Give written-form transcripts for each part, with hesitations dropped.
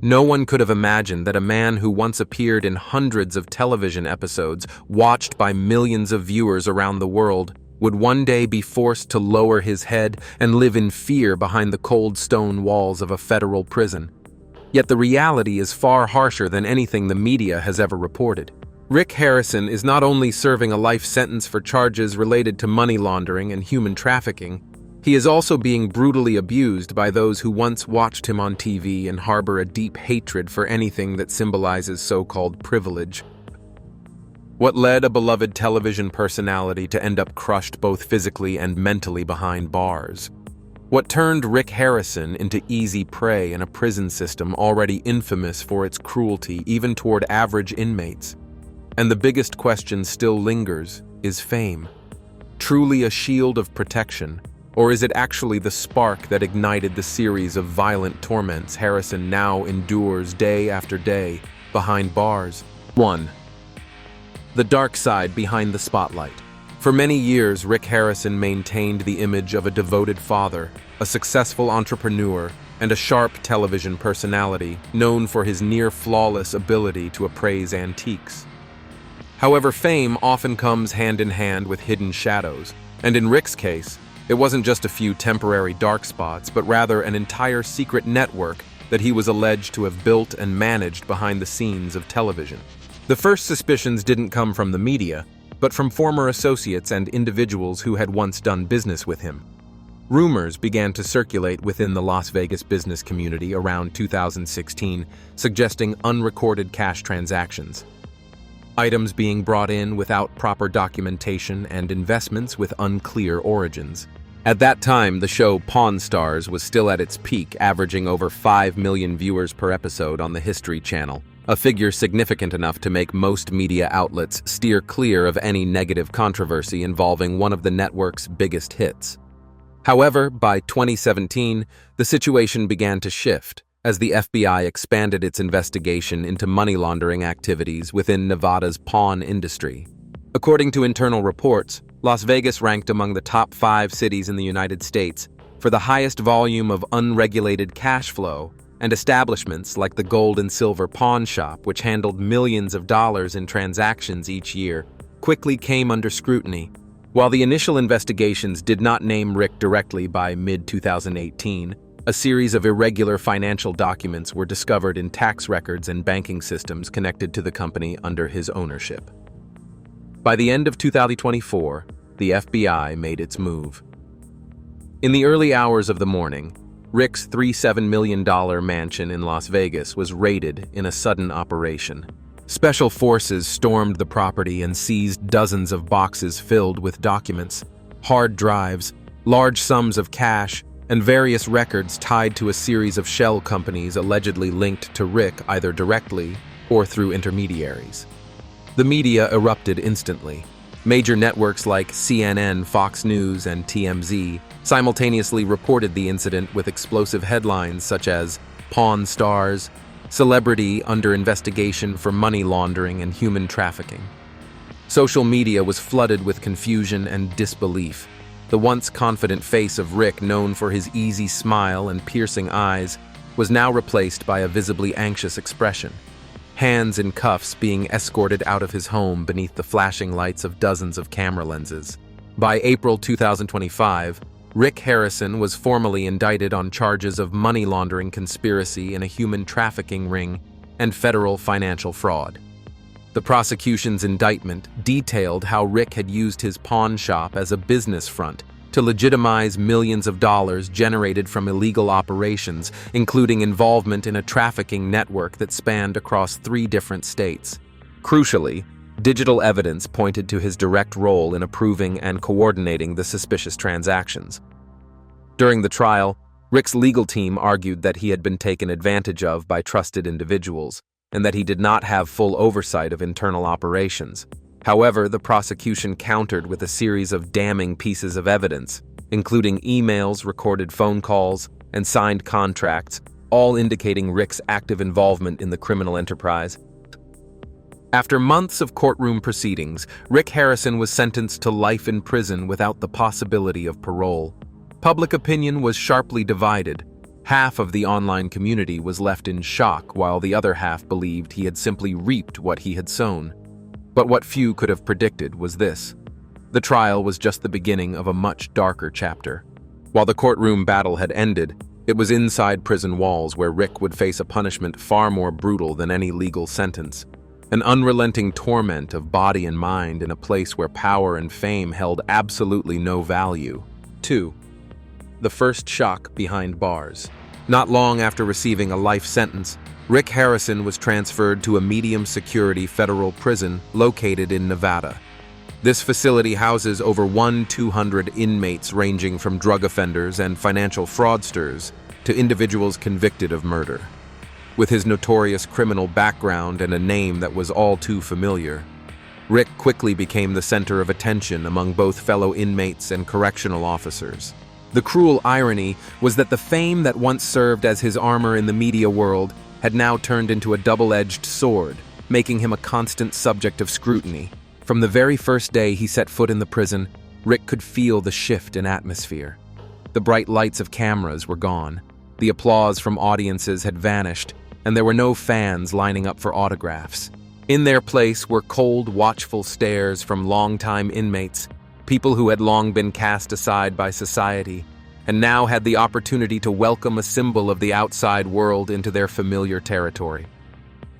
No one could have imagined that a man who once appeared in hundreds of television episodes, watched by millions of viewers around the world, would one day be forced to lower his head and live in fear behind the cold stone walls of a federal prison. Yet the reality is far harsher than anything the media has ever reported. Rick Harrison is not only serving a life sentence for charges related to money laundering and human trafficking, he is also being brutally abused by those who once watched him on TV and harbor a deep hatred for anything that symbolizes so-called privilege. What led a beloved television personality to end up crushed both physically and mentally behind bars? What turned Rick Harrison into easy prey in a prison system already infamous for its cruelty even toward average inmates? And the biggest question still lingers: is fame truly a shield of protection? Or is it actually the spark that ignited the series of violent torments Harrison now endures day after day behind bars? 1. The dark side behind the spotlight. For many years, Rick Harrison maintained the image of a devoted father, a successful entrepreneur, and a sharp television personality known for his near-flawless ability to appraise antiques. However, fame often comes hand in hand with hidden shadows, and in Rick's case, it wasn't just a few temporary dark spots, but rather an entire secret network that he was alleged to have built and managed behind the scenes of television. The first suspicions didn't come from the media, but from former associates and individuals who had once done business with him. Rumors began to circulate within the Las Vegas business community around 2016, suggesting unrecorded cash transactions, items being brought in without proper documentation, and investments with unclear origins. At that time, the show Pawn Stars was still at its peak, averaging over 5 million viewers per episode on the History Channel, a figure significant enough to make most media outlets steer clear of any negative controversy involving one of the network's biggest hits. However, by 2017, the situation began to shift, as the FBI expanded its investigation into money laundering activities within Nevada's pawn industry. According to internal reports, Las Vegas ranked among the top 5 cities in the United States for the highest volume of unregulated cash flow, and establishments like the Gold and Silver Pawn Shop, which handled millions of dollars in transactions each year, quickly came under scrutiny. While the initial investigations did not name Rick directly by mid-2018, a series of irregular financial documents were discovered in tax records and banking systems connected to the company under his ownership. By the end of 2024, the FBI made its move. In the early hours of the morning, Rick's $37 million mansion in Las Vegas was raided in a sudden operation. Special forces stormed the property and seized dozens of boxes filled with documents, hard drives, large sums of cash, and various records tied to a series of shell companies allegedly linked to Rick either directly or through intermediaries. The media erupted instantly. Major networks like CNN, Fox News, and TMZ simultaneously reported the incident with explosive headlines such as Pawn Stars, Celebrity under investigation for money laundering and human trafficking. Social media was flooded with confusion and disbelief. The once confident face of Rick, known for his easy smile and piercing eyes, was now replaced by a visibly anxious expression. Hands in cuffs being escorted out of his home beneath the flashing lights of dozens of camera lenses. By April 2025, Rick Harrison was formally indicted on charges of money laundering conspiracy in a human trafficking ring and federal financial fraud. The prosecution's indictment detailed how Rick had used his pawn shop as a business front to legitimize millions of dollars generated from illegal operations, including involvement in a trafficking network that spanned across 3 different states. Crucially, digital evidence pointed to his direct role in approving and coordinating the suspicious transactions. During the trial, Rick's legal team argued that he had been taken advantage of by trusted individuals, and that he did not have full oversight of internal operations. However, the prosecution countered with a series of damning pieces of evidence, including emails, recorded phone calls, and signed contracts, all indicating Rick's active involvement in the criminal enterprise. After months of courtroom proceedings, Rick Harrison was sentenced to life in prison without the possibility of parole. Public opinion was sharply divided. Half of the online community was left in shock, while the other half believed he had simply reaped what he had sown. But what few could have predicted was this: the trial was just the beginning of a much darker chapter. While the courtroom battle had ended, it was inside prison walls where Rick would face a punishment far more brutal than any legal sentence. An unrelenting torment of body and mind in a place where power and fame held absolutely no value. 2. The first shock behind bars. Not long after receiving a life sentence, Rick Harrison was transferred to a medium-security federal prison located in Nevada. This facility houses over 200 inmates ranging from drug offenders and financial fraudsters to individuals convicted of murder. With his notorious criminal background and a name that was all too familiar, Rick quickly became the center of attention among both fellow inmates and correctional officers. The cruel irony was that the fame that once served as his armor in the media world had now turned into a double-edged sword, making him a constant subject of scrutiny. From the very first day he set foot in the prison, Rick could feel the shift in atmosphere. The bright lights of cameras were gone, the applause from audiences had vanished, and there were no fans lining up for autographs. In their place were cold, watchful stares from longtime inmates, people who had long been cast aside by society, and now had the opportunity to welcome a symbol of the outside world into their familiar territory.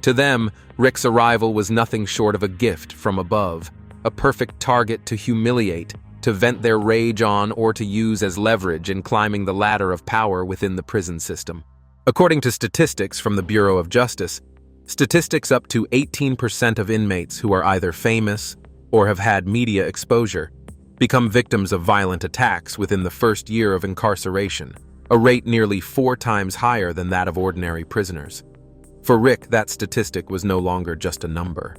To them, Rick's arrival was nothing short of a gift from above, a perfect target to humiliate, to vent their rage on, or to use as leverage in climbing the ladder of power within the prison system. According to statistics from the Bureau of Justice, statistics up to 18% of inmates who are either famous or have had media exposure become victims of violent attacks within the first year of incarceration, a rate nearly 4 times higher than that of ordinary prisoners. For Rick, that statistic was no longer just a number.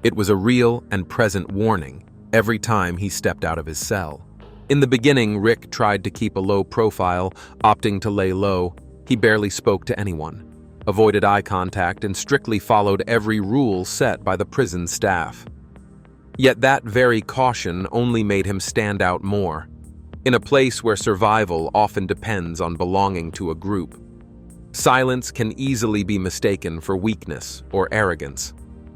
It was a real and present warning every time he stepped out of his cell. In the beginning, Rick tried to keep a low profile, opting to lay low. He barely spoke to anyone, avoided eye contact, and strictly followed every rule set by the prison staff. Yet that very caution only made him stand out more. In a place where survival often depends on belonging to a group, silence can easily be mistaken for weakness or arrogance,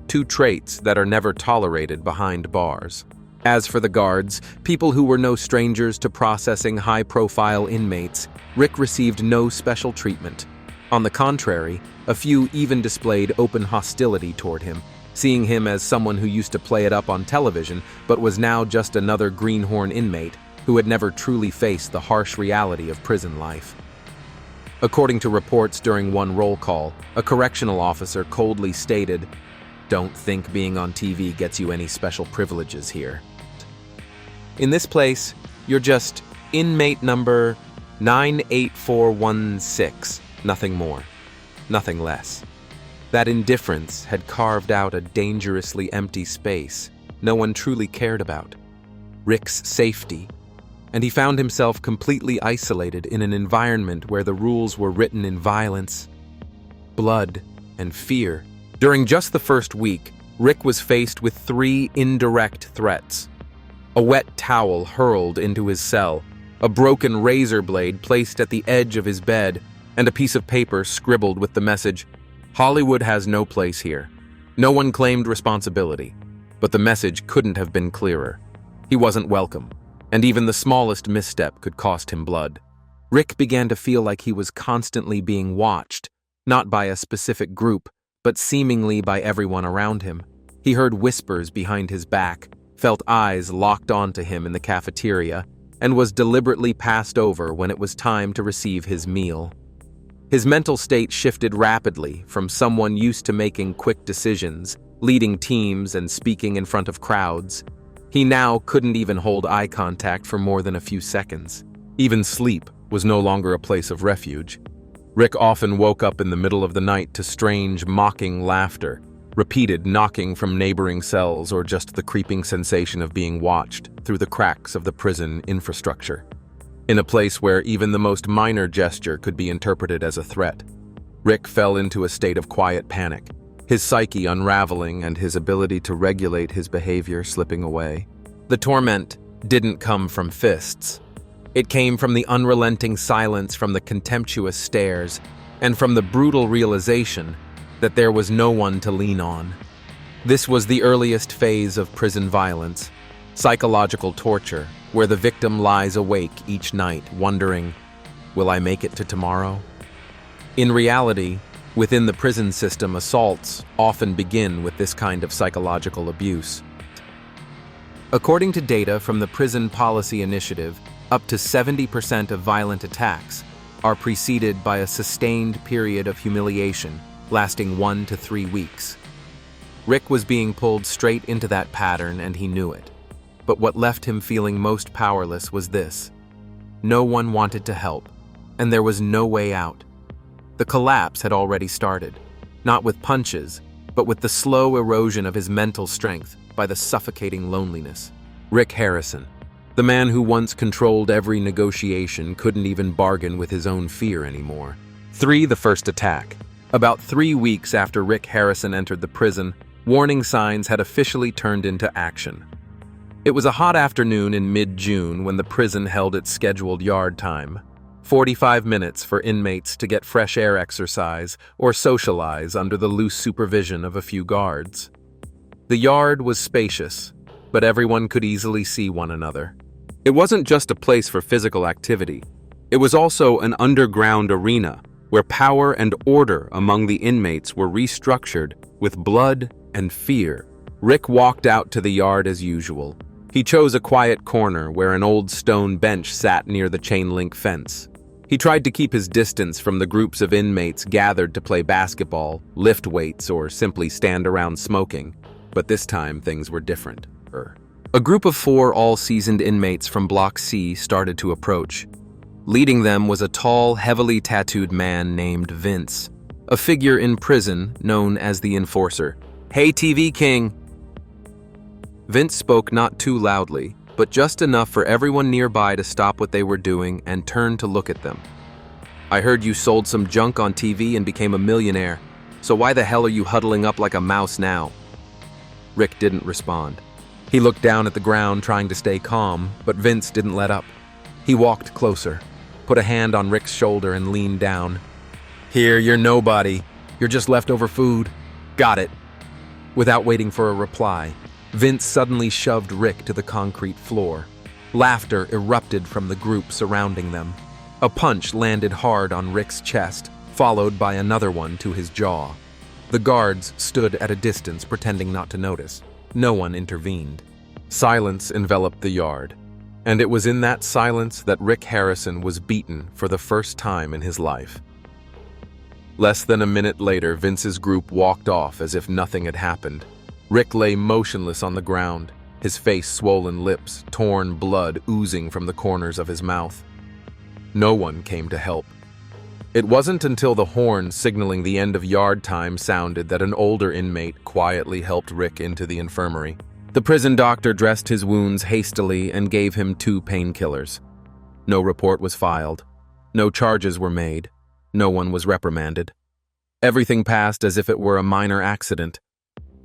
2 traits that are never tolerated behind bars. As for the guards, people who were no strangers to processing high-profile inmates, Rick received no special treatment. On the contrary, a few even displayed open hostility toward him, seeing him as someone who used to play it up on television but was now just another greenhorn inmate who had never truly faced the harsh reality of prison life. According to reports during one roll call, a correctional officer coldly stated, "Don't think being on TV gets you any special privileges here. In this place, you're just inmate number 98416, nothing more, nothing less." That indifference had carved out a dangerously empty space no one truly cared about: Rick's safety. And he found himself completely isolated in an environment where the rules were written in violence, blood, and fear. During just the first week, Rick was faced with 3 indirect threats: a wet towel hurled into his cell, a broken razor blade placed at the edge of his bed, and a piece of paper scribbled with the message, "Hollywood has no place here." No one claimed responsibility, but the message couldn't have been clearer. He wasn't welcome, and even the smallest misstep could cost him blood. Rick began to feel like he was constantly being watched, not by a specific group, but seemingly by everyone around him. He heard whispers behind his back, felt eyes locked onto him in the cafeteria, and was deliberately passed over when it was time to receive his meal. His mental state shifted rapidly from someone used to making quick decisions, leading teams, and speaking in front of crowds. He now couldn't even hold eye contact for more than a few seconds. Even sleep was no longer a place of refuge. Rick often woke up in the middle of the night to strange, mocking laughter, repeated knocking from neighboring cells, or just the creeping sensation of being watched through the cracks of the prison infrastructure. In a place where even the most minor gesture could be interpreted as a threat, Rick fell into a state of quiet panic, his psyche unraveling and his ability to regulate his behavior slipping away. The torment didn't come from fists. It came from the unrelenting silence, from the contemptuous stares, and from the brutal realization that there was no one to lean on. This was the earliest phase of prison violence, psychological torture, where the victim lies awake each night wondering, will I make it to tomorrow? In reality, within the prison system, assaults often begin with this kind of psychological abuse. According to data from the Prison Policy Initiative, up to 70% of violent attacks are preceded by a sustained period of humiliation lasting 1 to 3 weeks. Rick was being pulled straight into that pattern, and he knew it. But what left him feeling most powerless was this: no one wanted to help, and there was no way out. The collapse had already started, not with punches, but with the slow erosion of his mental strength by the suffocating loneliness. Rick Harrison, the man who once controlled every negotiation, couldn't even bargain with his own fear anymore. The first attack. About 3 weeks after Rick Harrison entered the prison, warning signs had officially turned into action. It was a hot afternoon in mid-June when the prison held its scheduled yard time. 45 minutes for inmates to get fresh air exercise or socialize under the loose supervision of a few guards. The yard was spacious, but everyone could easily see one another. It wasn't just a place for physical activity. It was also an underground arena where power and order among the inmates were restructured with blood and fear. Rick walked out to the yard as usual. He chose a quiet corner where an old stone bench sat near the chain-link fence. He tried to keep his distance from the groups of inmates gathered to play basketball, lift weights, or simply stand around smoking. But this time, things were different. A group of 4 all-seasoned inmates from Block C started to approach. Leading them was a tall, heavily tattooed man named Vince, a figure in prison known as the Enforcer. "Hey, TV King!" Vince spoke not too loudly, but just enough for everyone nearby to stop what they were doing and turn to look at them. "I heard you sold some junk on TV and became a millionaire, so why the hell are you huddling up like a mouse now?" Rick didn't respond. He looked down at the ground, trying to stay calm, but Vince didn't let up. He walked closer, put a hand on Rick's shoulder, and leaned down. "Here, you're nobody. You're just leftover food. Got it." Without waiting for a reply, Vince suddenly shoved Rick to the concrete floor. Laughter erupted from the group surrounding them. A punch landed hard on Rick's chest, followed by another one to his jaw. The guards stood at a distance, pretending not to notice. No one intervened. Silence enveloped the yard, and it was in that silence that Rick Harrison was beaten for the first time in his life. Less than a minute later, Vince's group walked off as if nothing had happened. Rick lay motionless on the ground, his face swollen, lips, torn blood oozing from the corners of his mouth. No one came to help. It wasn't until the horn signaling the end of yard time sounded that an older inmate quietly helped Rick into the infirmary. The prison doctor dressed his wounds hastily and gave him 2 painkillers. No report was filed. No charges were made. No one was reprimanded. Everything passed as if it were a minor accident.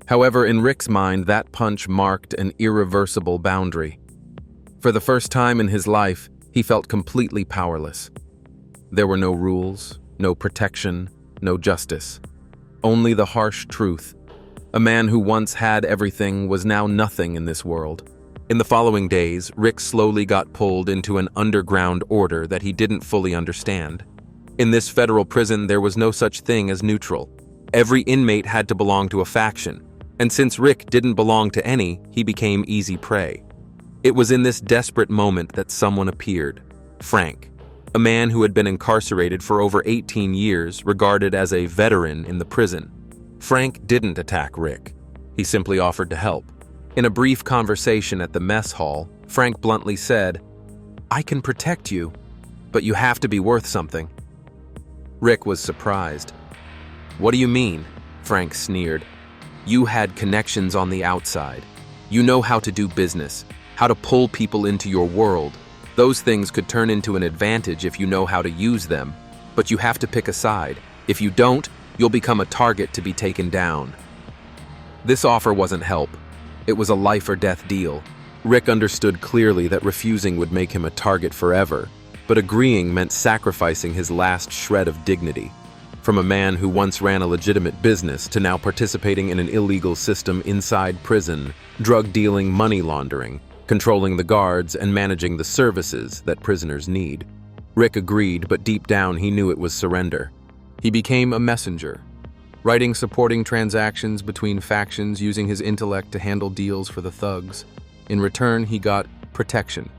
However, in Rick's mind, that punch marked an irreversible boundary. For the first time in his life, he felt completely powerless. There were no rules, no protection, no justice. Only the harsh truth. A man who once had everything was now nothing in this world. In the following days, Rick slowly got pulled into an underground order that he didn't fully understand. In this federal prison, there was no such thing as neutral. Every inmate had to belong to a faction, and since Rick didn't belong to any, he became easy prey. It was in this desperate moment that someone appeared. Frank, a man who had been incarcerated for over 18 years, regarded as a veteran in the prison. Frank didn't attack Rick. He simply offered to help. In a brief conversation at the mess hall, Frank bluntly said, "I can protect you, but you have to be worth something." Rick was surprised. "What do you mean?" Frank sneered. "You had connections on the outside. You know how to do business, how to pull people into your world. Those things could turn into an advantage if you know how to use them, but you have to pick a side. If you don't, you'll become a target to be taken down." This offer wasn't help. It was a life or death deal. Rick understood clearly that refusing would make him a target forever, but agreeing meant sacrificing his last shred of dignity. From a man who once ran a legitimate business to now participating in an illegal system inside prison, drug dealing, money laundering, controlling the guards, and managing the services that prisoners need. Rick agreed, but deep down he knew it was surrender. He became a messenger, writing supporting transactions between factions using his intellect to handle deals for the thugs. In return, he got protection.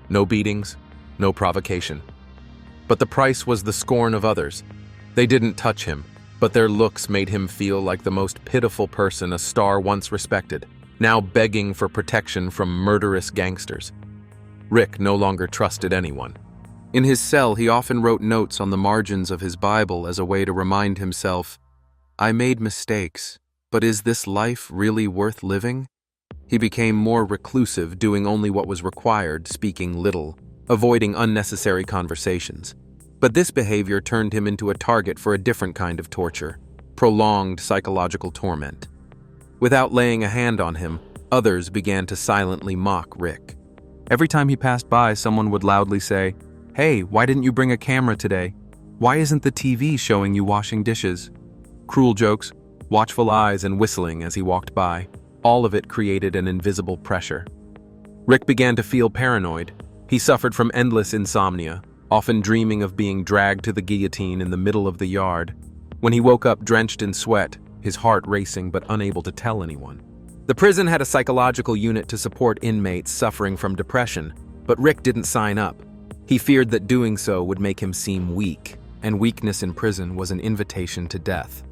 No beatings, no provocation. But the price was the scorn of others. They didn't touch him, but their looks made him feel like the most pitiful person a star once respected, now begging for protection from murderous gangsters. Rick no longer trusted anyone. In his cell, he often wrote notes on the margins of his Bible as a way to remind himself, "I made mistakes, but is this life really worth living?" He became more reclusive, doing only what was required, speaking little, avoiding unnecessary conversations. But this behavior turned him into a target for a different kind of torture, prolonged psychological torment. Without laying a hand on him, others began to silently mock Rick. Every time he passed by, someone would loudly say, "Hey, why didn't you bring a camera today? Why isn't the TV showing you washing dishes?" Cruel jokes, watchful eyes, and whistling as he walked by. All of it created an invisible pressure. Rick began to feel paranoid. He suffered from endless insomnia, often dreaming of being dragged to the guillotine in the middle of the yard. When he woke up drenched in sweat, his heart racing but unable to tell anyone. The prison had a psychological unit to support inmates suffering from depression, but Rick didn't sign up. He feared that doing so would make him seem weak, and weakness in prison was an invitation to death.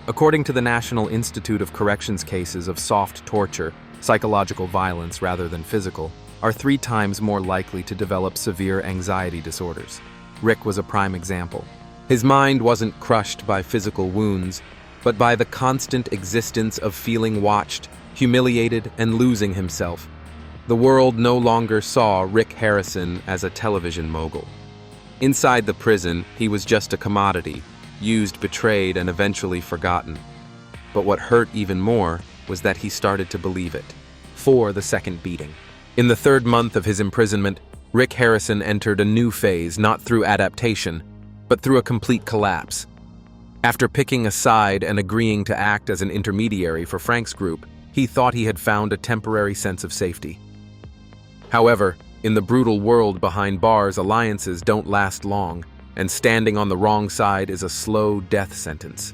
According to the National Institute of Corrections, cases of soft torture, psychological violence rather than physical, are 3 times more likely to develop severe anxiety disorders. Rick was a prime example. His mind wasn't crushed by physical wounds, but by the constant existence of feeling watched, humiliated, and losing himself. The world no longer saw Rick Harrison as a television mogul. Inside the prison, he was just a commodity, used, betrayed, and eventually forgotten. But what hurt even more was that he started to believe it. For the second beating. In the 3rd month of his imprisonment, Rick Harrison entered a new phase, not through adaptation, but through a complete collapse. After picking a side and agreeing to act as an intermediary for Frank's group, he thought he had found a temporary sense of safety. However, in the brutal world behind bars, alliances don't last long, and standing on the wrong side is a slow death sentence.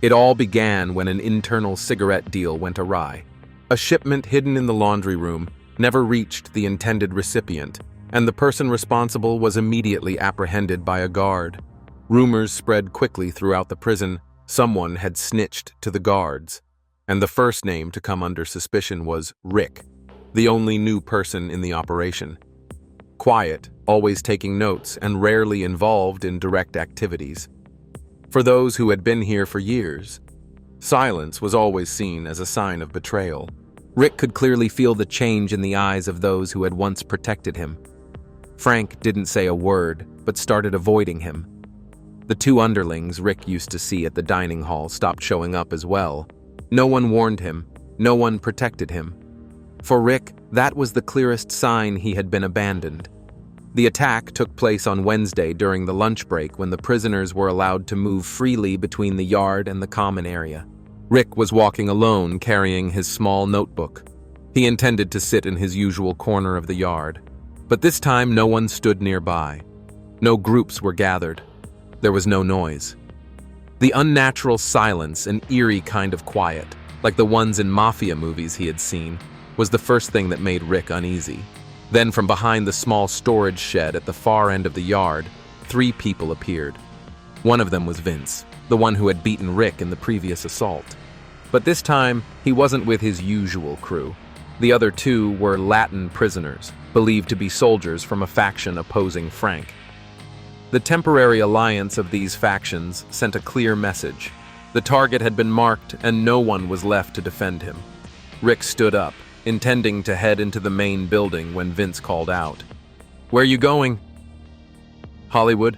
It all began when an internal cigarette deal went awry. A shipment hidden in the laundry room never reached the intended recipient, and the person responsible was immediately apprehended by a guard. Rumors spread quickly throughout the prison. Someone had snitched to the guards, and the first name to come under suspicion was Rick, the only new person in the operation. Quiet, always taking notes, and rarely involved in direct activities. For those who had been here for years, silence was always seen as a sign of betrayal. Rick could clearly feel the change in the eyes of those who had once protected him. Frank didn't say a word, but started avoiding him. The 2 underlings Rick used to see at the dining hall stopped showing up as well. No one warned him, no one protected him. For Rick, that was the clearest sign he had been abandoned. The attack took place on Wednesday during the lunch break when the prisoners were allowed to move freely between the yard and the common area. Rick was walking alone, carrying his small notebook. He intended to sit in his usual corner of the yard. But this time no one stood nearby. No groups were gathered. There was no noise. The unnatural silence, an eerie kind of quiet, like the ones in mafia movies he had seen, was the first thing that made Rick uneasy. Then from behind the small storage shed at the far end of the yard, 3 people appeared. One of them was Vince, the one who had beaten Rick in the previous assault. But this time, he wasn't with his usual crew. The other 2 were Latin prisoners, believed to be soldiers from a faction opposing Frank. The temporary alliance of these factions sent a clear message. The target had been marked and no one was left to defend him. Rick stood up, intending to head into the main building when Vince called out. "Where are you going?" "Hollywood.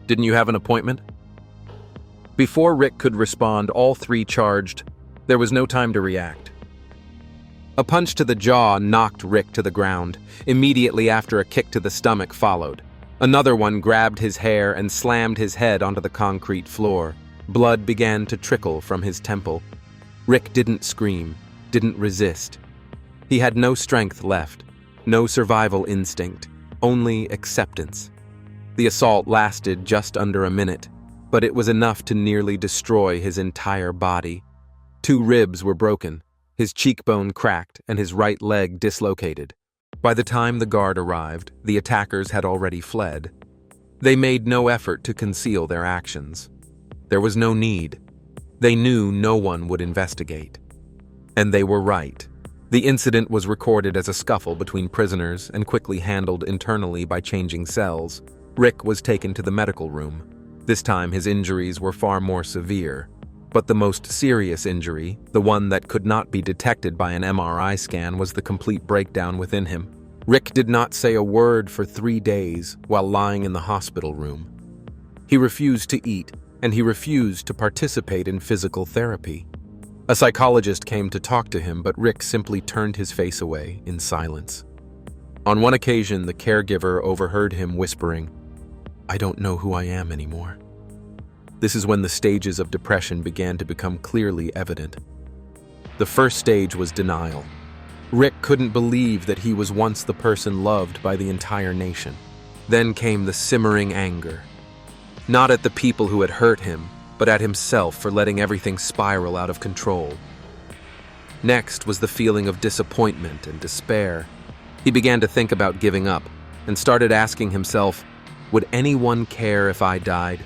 Didn't you have an appointment?" Before Rick could respond, all 3 charged. There was no time to react. A punch to the jaw knocked Rick to the ground. Immediately after, a kick to the stomach followed. Another one grabbed his hair and slammed his head onto the concrete floor. Blood began to trickle from his temple. Rick didn't scream, didn't resist. He had no strength left, no survival instinct, only acceptance. The assault lasted just under a minute, but it was enough to nearly destroy his entire body. 2 ribs were broken, his cheekbone cracked, and his right leg dislocated. By the time the guard arrived, the attackers had already fled. They made no effort to conceal their actions. There was no need. They knew no one would investigate. And they were right. The incident was recorded as a scuffle between prisoners and quickly handled internally by changing cells. Rick was taken to the medical room. This time his injuries were far more severe. But the most serious injury, the one that could not be detected by an MRI scan, was the complete breakdown within him. Rick did not say a word for 3 days while lying in the hospital room. He refused to eat, and he refused to participate in physical therapy. A psychologist came to talk to him, but Rick simply turned his face away in silence. On one occasion, the caregiver overheard him whispering, "I don't know who I am anymore." This is when the stages of depression began to become clearly evident. The first stage was denial. Rick couldn't believe that he was once the person loved by the entire nation. Then came the simmering anger. Not at the people who had hurt him, but at himself for letting everything spiral out of control. Next was the feeling of disappointment and despair. He began to think about giving up and started asking himself, would anyone care if I died?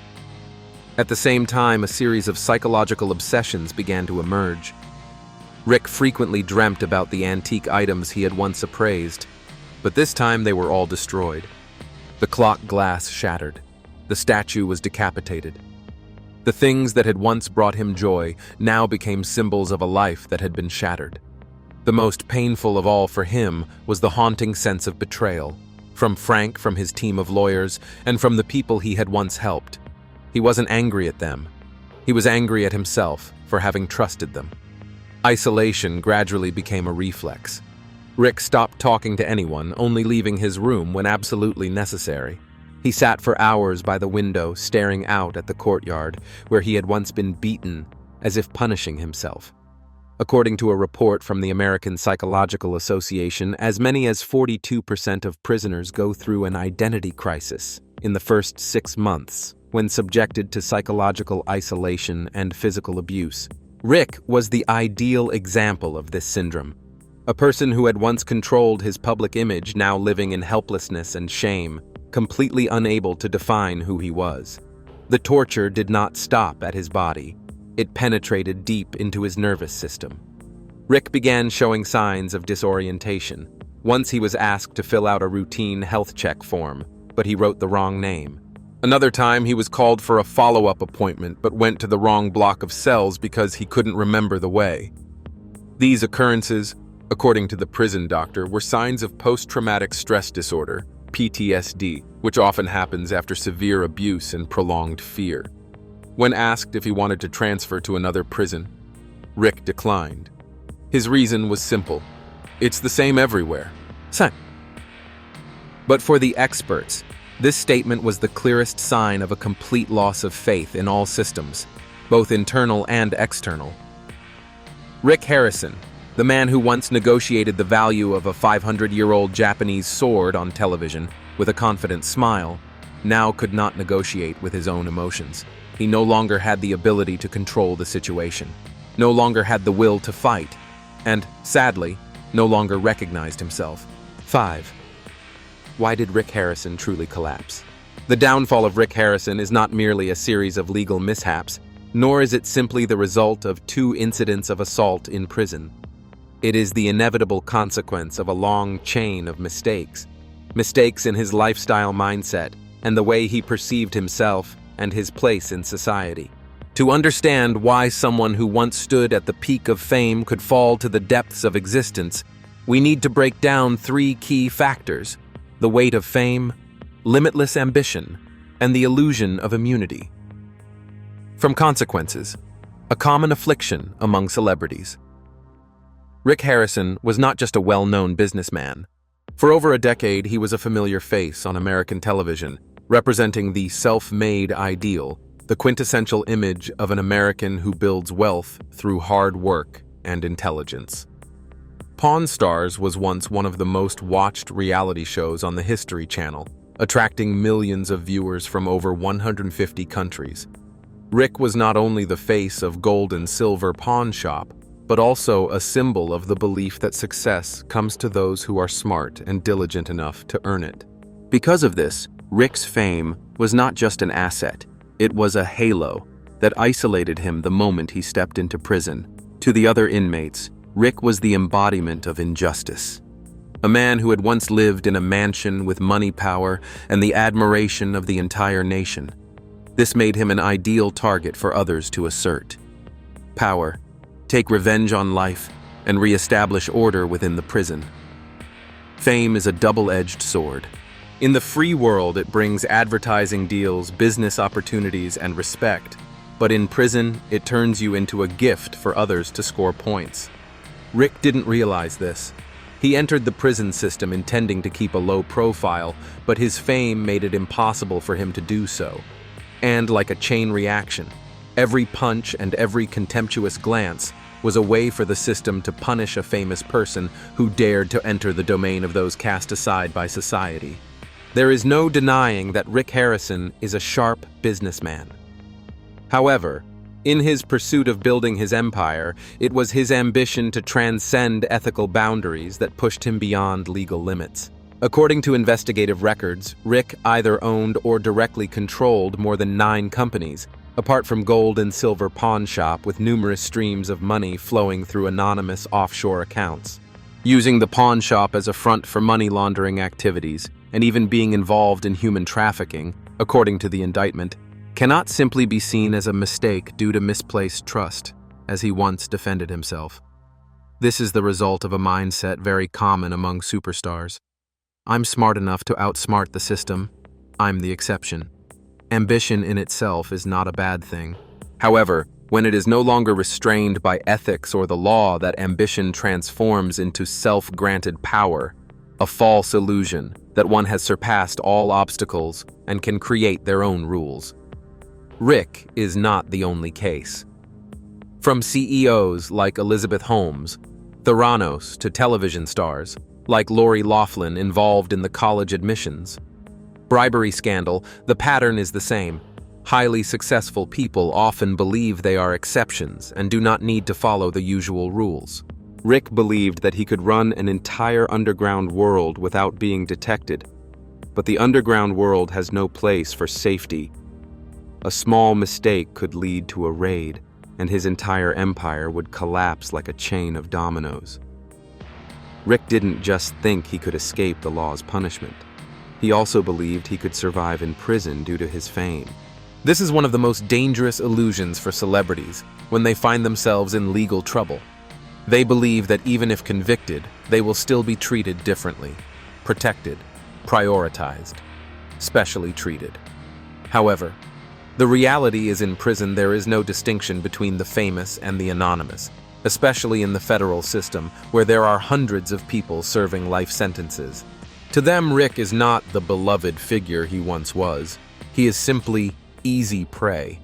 At the same time, a series of psychological obsessions began to emerge. Rick frequently dreamt about the antique items he had once appraised, but this time they were all destroyed. The clock glass shattered. The statue was decapitated. The things that had once brought him joy now became symbols of a life that had been shattered. The most painful of all for him was the haunting sense of betrayal, from Frank, from his team of lawyers, and from the people he had once helped. He wasn't angry at them. He was angry at himself for having trusted them. Isolation gradually became a reflex. Rick stopped talking to anyone, only leaving his room when absolutely necessary. He sat for hours by the window, staring out at the courtyard, where he had once been beaten, as if punishing himself. According to a report from the American Psychological Association, as many as 42% of prisoners go through an identity crisis in the first 6 months when subjected to psychological isolation and physical abuse. Rick was the ideal example of this syndrome. A person who had once controlled his public image, now living in helplessness and shame, completely unable to define who he was. The torture did not stop at his body. It penetrated deep into his nervous system. Rick began showing signs of disorientation. Once he was asked to fill out a routine health check form, but he wrote the wrong name. Another time he was called for a follow-up appointment but went to the wrong block of cells because he couldn't remember the way. These occurrences, according to the prison doctor, were signs of post-traumatic stress disorder, PTSD, which often happens after severe abuse and prolonged fear. When asked if he wanted to transfer to another prison, Rick declined. His reason was simple. It's the same everywhere. Same. But for the experts, this statement was the clearest sign of a complete loss of faith in all systems, both internal and external. Rick Harrison, the man who once negotiated the value of a 500-year-old Japanese sword on television with a confident smile, now could not negotiate with his own emotions. He no longer had the ability to control the situation, no longer had the will to fight, and, sadly, no longer recognized himself. 5. Why did Rick Harrison truly collapse? The downfall of Rick Harrison is not merely a series of legal mishaps, nor is it simply the result of 2 incidents of assault in prison. It is the inevitable consequence of a long chain of mistakes. Mistakes in his lifestyle mindset and the way he perceived himself and his place in society. To understand why someone who once stood at the peak of fame could fall to the depths of existence, we need to break down 3 key factors: the weight of fame, limitless ambition, and the illusion of immunity. From consequences, a common affliction among celebrities. Rick Harrison was not just a well-known businessman. For over a decade, he was a familiar face on American television, representing the self-made ideal, the quintessential image of an American who builds wealth through hard work and intelligence. Pawn Stars was once one of the most watched reality shows on the History Channel, attracting millions of viewers from over 150 countries. Rick was not only the face of gold and silver pawn shop, but also a symbol of the belief that success comes to those who are smart and diligent enough to earn it. Because of this, Rick's fame was not just an asset, it was a halo that isolated him the moment he stepped into prison. To the other inmates, Rick was the embodiment of injustice. A man who had once lived in a mansion with money power and the admiration of the entire nation. This made him an ideal target for others to assert power, take revenge on life, and re-establish order within the prison. Fame is a double-edged sword. In the free world, it brings advertising deals, business opportunities, and respect. But in prison, it turns you into a gift for others to score points. Rick didn't realize this. He entered the prison system intending to keep a low profile, but his fame made it impossible for him to do so. And like a chain reaction, every punch and every contemptuous glance was a way for the system to punish a famous person who dared to enter the domain of those cast aside by society. There is no denying that Rick Harrison is a sharp businessman. However, in his pursuit of building his empire, it was his ambition to transcend ethical boundaries that pushed him beyond legal limits. According to investigative records, Rick either owned or directly controlled more than 9 companies, apart from gold and silver pawn shop with numerous streams of money flowing through anonymous offshore accounts. Using the pawn shop as a front for money laundering activities, and even being involved in human trafficking, according to the indictment, cannot simply be seen as a mistake due to misplaced trust, as he once defended himself. This is the result of a mindset very common among superstars. I'm smart enough to outsmart the system. I'm the exception. Ambition in itself is not a bad thing. However, when it is no longer restrained by ethics or the law, that ambition transforms into self-granted power, a false illusion that one has surpassed all obstacles and can create their own rules. Rick is not the only case. From CEOs like Elizabeth Holmes, Theranos, to television stars like Lori Loughlin involved in the college admissions bribery scandal, the pattern is the same. Highly successful people often believe they are exceptions and do not need to follow the usual rules. Rick believed that he could run an entire underground world without being detected, but the underground world has no place for safety. A small mistake could lead to a raid, and his entire empire would collapse like a chain of dominoes. Rick didn't just think he could escape the law's punishment. He also believed he could survive in prison due to his fame. This is one of the most dangerous illusions for celebrities when they find themselves in legal trouble. They believe that even if convicted, they will still be treated differently, protected, prioritized, specially treated. However, the reality is in prison there is no distinction between the famous and the anonymous, especially in the federal system where there are hundreds of people serving life sentences. To them, Rick is not the beloved figure he once was. He is simply easy prey,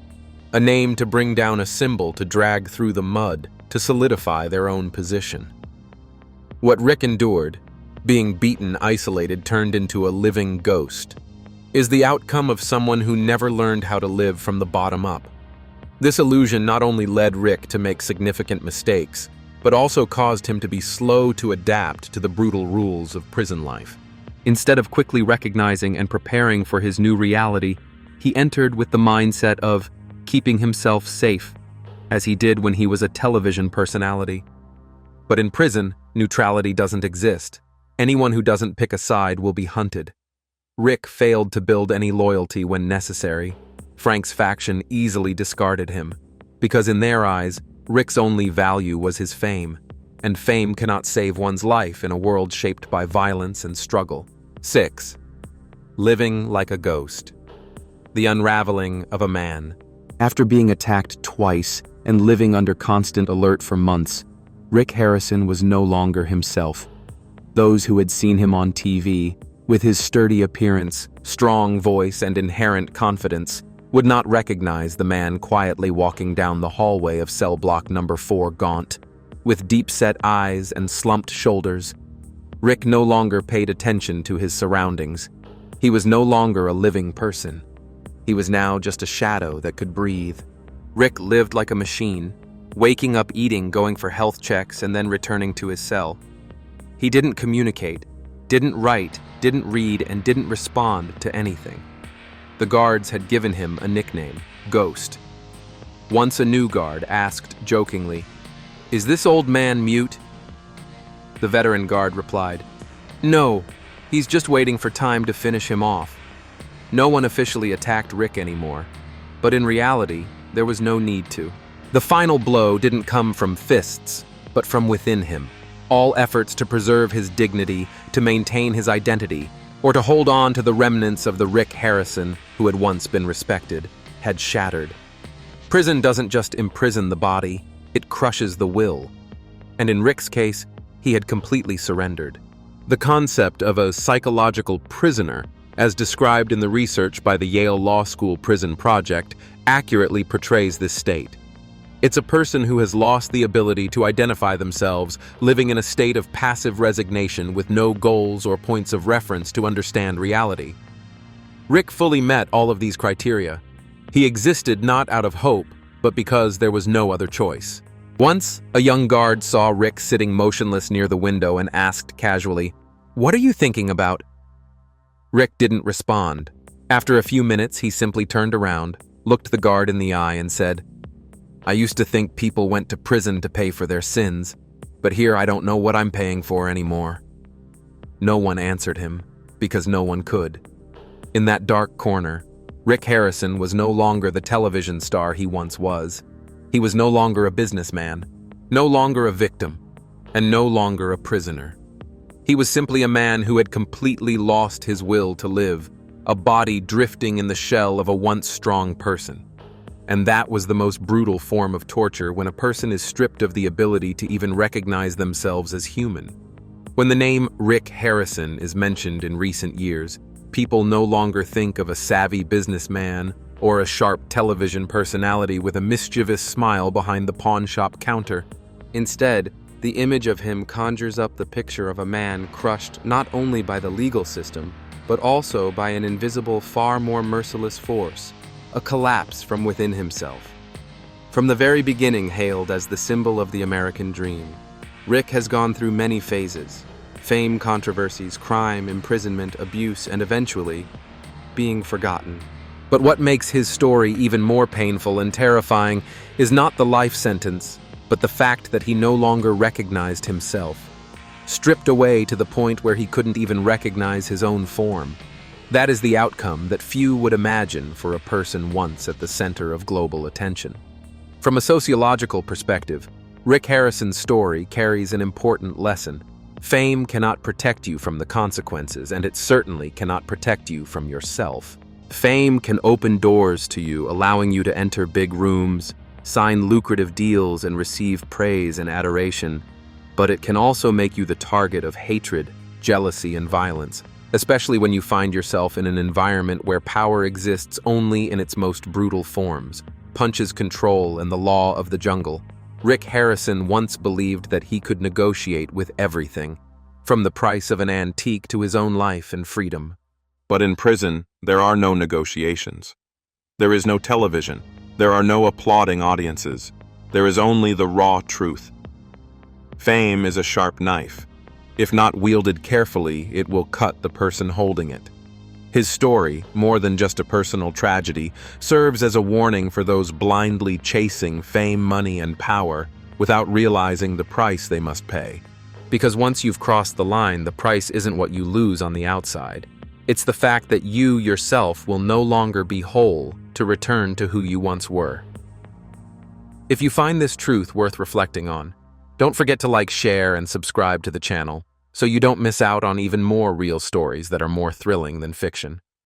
a name to bring down, a symbol to drag through the mud to solidify their own position. What Rick endured, being beaten, isolated, turned into a living ghost, is the outcome of someone who never learned how to live from the bottom up. This illusion not only led Rick to make significant mistakes, but also caused him to be slow to adapt to the brutal rules of prison life. Instead of quickly recognizing and preparing for his new reality, he entered with the mindset of keeping himself safe, as he did when he was a television personality. But in prison, neutrality doesn't exist. Anyone who doesn't pick a side will be hunted. Rick failed to build any loyalty when necessary. Frank's faction easily discarded him, because in their eyes, Rick's only value was his fame, and fame cannot save one's life in a world shaped by violence and struggle. 6. Living like a ghost. The unraveling of a man. After being attacked twice and living under constant alert for months, Rick Harrison was no longer himself. Those who had seen him on TV, with his sturdy appearance, strong voice, and inherent confidence, would not recognize the man quietly walking down the hallway of cell block number 4 gaunt, with deep-set eyes and slumped shoulders. Rick no longer paid attention to his surroundings. He was no longer a living person. He was now just a shadow that could breathe. Rick lived like a machine, waking up, eating, going for health checks, and then returning to his cell. He didn't communicate, didn't write, didn't read, and didn't respond to anything. The guards had given him a nickname, Ghost. Once a new guard asked jokingly, "Is this old man mute?" The veteran guard replied, "No, he's just waiting for time to finish him off." No one officially attacked Rick anymore, but in reality, there was no need to. The final blow didn't come from fists, but from within him. All efforts to preserve his dignity, to maintain his identity, or to hold on to the remnants of the Rick Harrison who had once been respected, had shattered. Prison doesn't just imprison the body, it crushes the will. And in Rick's case, he had completely surrendered. The concept of a psychological prisoner, as described in the research by the Yale Law School Prison Project, accurately portrays this state. It's a person who has lost the ability to identify themselves, living in a state of passive resignation with no goals or points of reference to understand reality. Rick fully met all of these criteria. He existed not out of hope, but because there was no other choice. Once, a young guard saw Rick sitting motionless near the window and asked casually, "What are you thinking about?" Rick didn't respond. After a few minutes, he simply turned around, looked the guard in the eye, and said, "I used to think people went to prison to pay for their sins, but here I don't know what I'm paying for anymore." No one answered him, because no one could. In that dark corner, Rick Harrison was no longer the television star he once was. He was no longer a businessman, no longer a victim, and no longer a prisoner. He was simply a man who had completely lost his will to live, a body drifting in the shell of a once strong person. And that was the most brutal form of torture, when a person is stripped of the ability to even recognize themselves as human. When the name Rick Harrison is mentioned in recent years, people no longer think of a savvy businessman or a sharp television personality with a mischievous smile behind the pawn shop counter. Instead, the image of him conjures up the picture of a man crushed not only by the legal system, but also by an invisible, far more merciless force, a collapse from within himself. From the very beginning hailed as the symbol of the American dream, Rick has gone through many phases: fame, controversies, crime, imprisonment, abuse, and eventually, being forgotten. But what makes his story even more painful and terrifying is not the life sentence, but the fact that he no longer recognized himself. Stripped away to the point where he couldn't even recognize his own form. That is the outcome that few would imagine for a person once at the center of global attention. From a sociological perspective, Rick Harrison's story carries an important lesson. Fame cannot protect you from the consequences, and it certainly cannot protect you from yourself. Fame can open doors to you, allowing you to enter big rooms, sign lucrative deals, and receive praise and adoration, but it can also make you the target of hatred, jealousy, and violence, especially when you find yourself in an environment where power exists only in its most brutal forms, punches, control, and the law of the jungle. Rick Harrison once believed that he could negotiate with everything, from the price of an antique to his own life and freedom. But in prison, there are no negotiations. There is no television. There are no applauding audiences. There is only the raw truth. Fame is a sharp knife. If not wielded carefully, it will cut the person holding it. His story, more than just a personal tragedy, serves as a warning for those blindly chasing fame, money, and power without realizing the price they must pay. Because once you've crossed the line, the price isn't what you lose on the outside. It's the fact that you yourself will no longer be whole to return to who you once were. If you find this truth worth reflecting on, don't forget to like, share, and subscribe to the channel so you don't miss out on even more real stories that are more thrilling than fiction.